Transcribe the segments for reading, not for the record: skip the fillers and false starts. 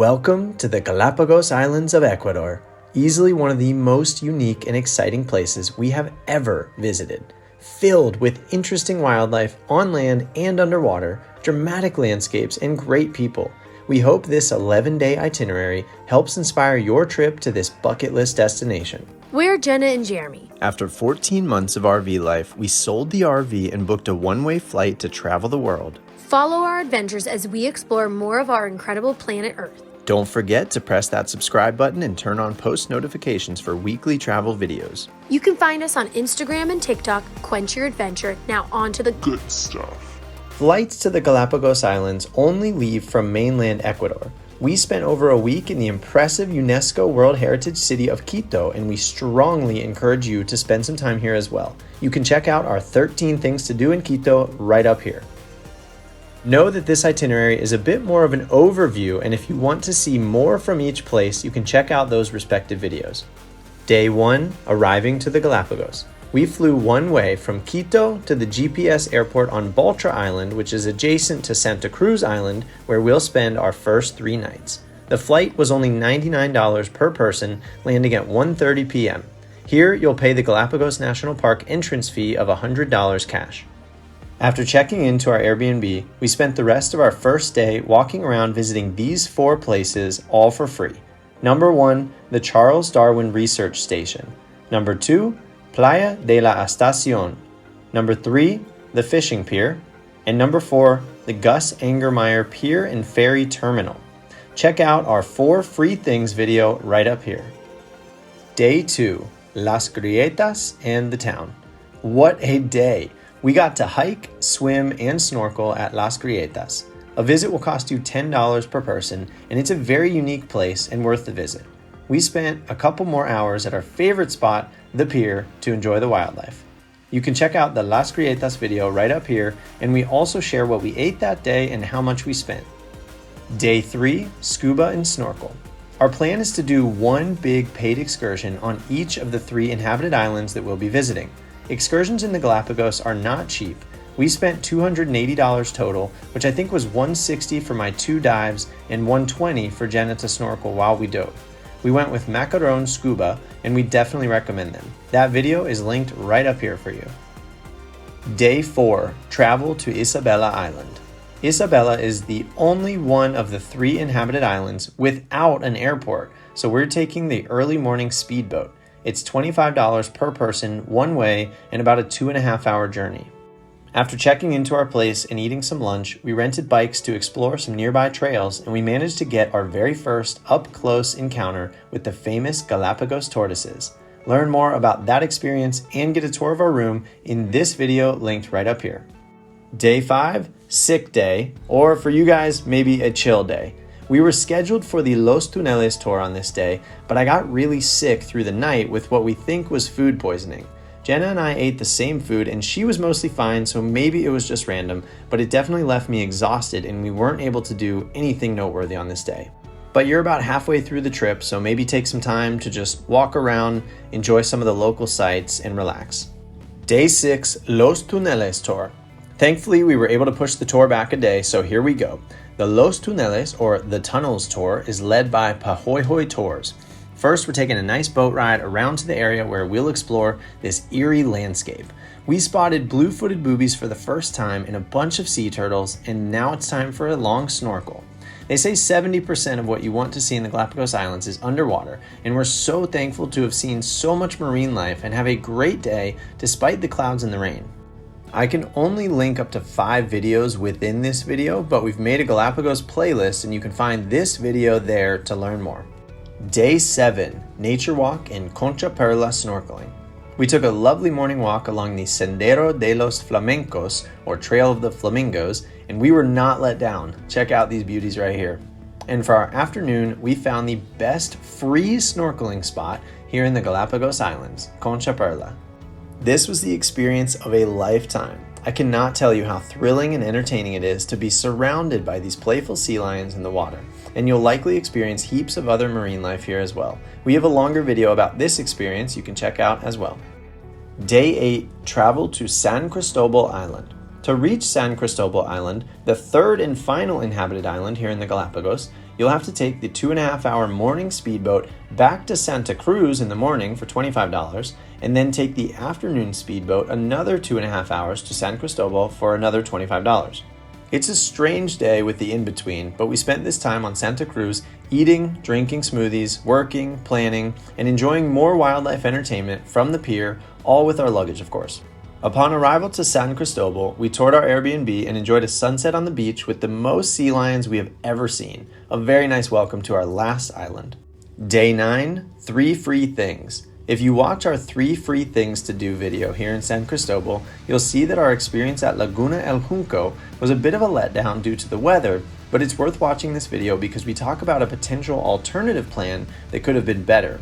Welcome to the Galápagos Islands of Ecuador, easily one of the most unique and exciting places we have ever visited. Filled with interesting wildlife on land and underwater, dramatic landscapes, and great people. We hope this 11-day itinerary helps inspire your trip to this bucket list destination. We're Jenna and Jeremy. After 14 months of RV life, we sold the RV and booked a one-way flight to travel the world. Follow our adventures as we explore more of our incredible planet Earth. Don't forget to press that subscribe button and turn on post notifications for weekly travel videos. You can find us on Instagram and TikTok. Quench your adventure. Now on to the good stuff. Flights to the Galápagos Islands only leave from mainland Ecuador. We spent over a week in the impressive UNESCO World Heritage City of Quito, and we strongly encourage you to spend some time here as well. You can check out our 13 things to do in Quito right up here. Know that this itinerary is a bit more of an overview, and if you want to see more from each place, you can check out those respective videos. Day 1, arriving to the Galápagos. We flew one way from Quito to the GPS airport on Baltra Island, which is adjacent to Santa Cruz Island, where we'll spend our first 3 nights. The flight was only $99 per person, landing at 1:30 p.m. Here, you'll pay the Galápagos National Park entrance fee of $100 cash. After checking into our Airbnb, we spent the rest of our first day walking around visiting these 4 places, all for free. Number 1, the Charles Darwin Research Station. Number 2, Playa de la Estación. Number 3, the Fishing Pier. And number 4, the Gus Angermeyer Pier and Ferry Terminal. Check out our 4 free things video right up here. Day 2, Las Grietas and the town. What a day! We got to hike, swim, and snorkel at Las Grietas. A visit will cost you $10 per person, and it's a very unique place and worth the visit. We spent a couple more hours at our favorite spot, the Pier, to enjoy the wildlife. You can check out the Las Grietas video right up here, and we also share what we ate that day and how much we spent. Day 3, scuba and snorkel. Our plan is to do one big paid excursion on each of the 3 inhabited islands that we'll be visiting. Excursions in the Galapagos are not cheap. We spent $280 total, which I think was $160 for my 2 dives and $120 for Jenna to snorkel while we dove. We went with Macarron Scuba, and we definitely recommend them. That video is linked right up here for you. Day 4, travel to Isabela Island. Isabela is the only one of the 3 inhabited islands without an airport, so we're taking the early morning speedboat. It's $25 per person one way and about a 2.5-hour journey. After checking into our place and eating some lunch, we rented bikes to explore some nearby trails, and we managed to get our very first up-close encounter with the famous Galápagos tortoises. Learn more about that experience and get a tour of our room in this video linked right up here. Day 5, sick day, or for you guys, maybe a chill day. We were scheduled for the Los Tuneles tour on this day, but I got really sick through the night with what we think was food poisoning. Jenna and I ate the same food and she was mostly fine, so maybe it was just random, but it definitely left me exhausted and we weren't able to do anything noteworthy on this day. But you're about halfway through the trip, so maybe take some time to just walk around, enjoy some of the local sights, and relax. Day 6, Los Tuneles tour. Thankfully, we were able to push the tour back a day, so here we go. The Los Tuneles, or the Tunnels tour, is led by Pahoehoe Tours. First, we're taking a nice boat ride around to the area where we'll explore this eerie landscape. We spotted blue-footed boobies for the first time and a bunch of sea turtles, and now it's time for a long snorkel. They say 70% of what you want to see in the Galápagos Islands is underwater, and we're so thankful to have seen so much marine life and have a great day despite the clouds and the rain. I can only link up to 5 videos within this video, but we've made a Galápagos playlist and you can find this video there to learn more. Day 7, nature walk and Concha Perla snorkeling. We took a lovely morning walk along the Sendero de los Flamencos, or Trail of the Flamingos, and we were not let down. Check out these beauties right here. And for our afternoon, we found the best free snorkeling spot here in the Galápagos Islands, Concha Perla. This was the experience of a lifetime. I cannot tell you how thrilling and entertaining it is to be surrounded by these playful sea lions in the water, and you'll likely experience heaps of other marine life here as well. We have a longer video about this experience you can check out as well. Day 8, travel to San Cristobal Island. To reach San Cristobal Island, the 3rd and final inhabited island here in the Galápagos, you'll have to take the 2.5-hour morning speedboat back to Santa Cruz in the morning for $25, and then take the afternoon speedboat another 2.5 hours to San Cristobal for another $25. It's a strange day with the in-between, but we spent this time on Santa Cruz eating, drinking smoothies, working, planning, and enjoying more wildlife entertainment from the pier, all with our luggage, of course. Upon arrival to San Cristobal, we toured our Airbnb and enjoyed a sunset on the beach with the most sea lions we have ever seen. A very nice welcome to our last island. Day 9, 3 free things. If you watch our 3 free things to do video here in San Cristobal, you'll see that our experience at Laguna El Junco was a bit of a letdown due to the weather, but it's worth watching this video because we talk about a potential alternative plan that could have been better.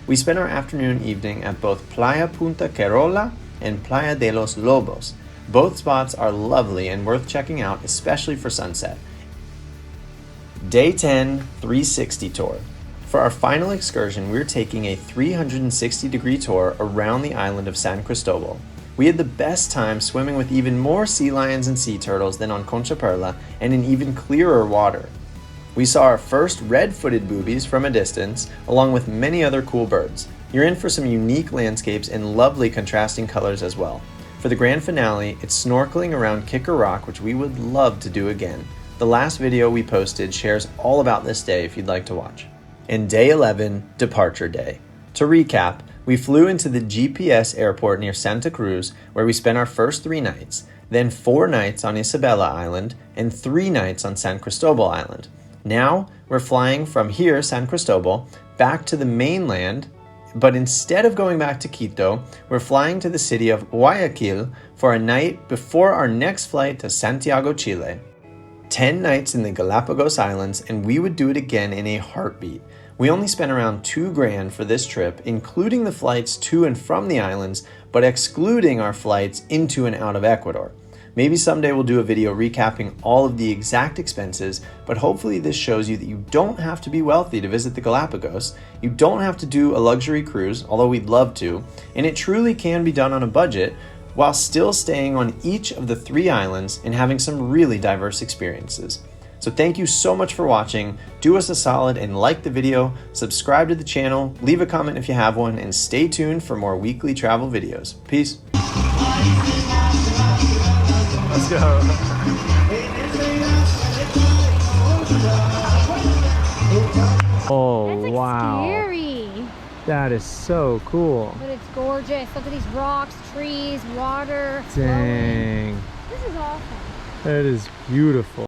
We spent our afternoon and evening at both Playa Punta Querola and Playa de los Lobos. Both spots are lovely and worth checking out, especially for sunset. Day 10, 360 tour. For our final excursion, we're taking a 360-degree tour around the island of San Cristobal. We had the best time swimming with even more sea lions and sea turtles than on Concha Perla and in even clearer water. We saw our first red-footed boobies from a distance, along with many other cool birds. You're in for some unique landscapes and lovely contrasting colors as well. For the grand finale, it's snorkeling around Kicker Rock, which we would love to do again. The last video we posted shares all about this day if you'd like to watch. And day 11, departure day. To recap, we flew into the GPS airport near Santa Cruz, where we spent our first 3 nights, then 4 nights on Isabela Island, and 3 nights on San Cristobal Island. Now, we're flying from here, San Cristobal, back to the mainland, but instead of going back to Quito, we're flying to the city of Guayaquil for a night before our next flight to Santiago, Chile. 10 nights in the Galápagos Islands, and we would do it again in a heartbeat. We only spent around $2,000 for this trip, including the flights to and from the islands, but excluding our flights into and out of Ecuador. Maybe someday we'll do a video recapping all of the exact expenses, but hopefully this shows you that you don't have to be wealthy to visit the Galapagos, you don't have to do a luxury cruise, although we'd love to, and it truly can be done on a budget while still staying on each of the 3 islands and having some really diverse experiences. So thank you so much for watching. Do us a solid and like the video, subscribe to the channel, leave a comment if you have one, and stay tuned for more weekly travel videos. Peace. Let's go. Oh, That's like wow. scary. That is so cool. But it's gorgeous. Look at these rocks, trees, water. Dang. Flowing. This is awesome. That is beautiful.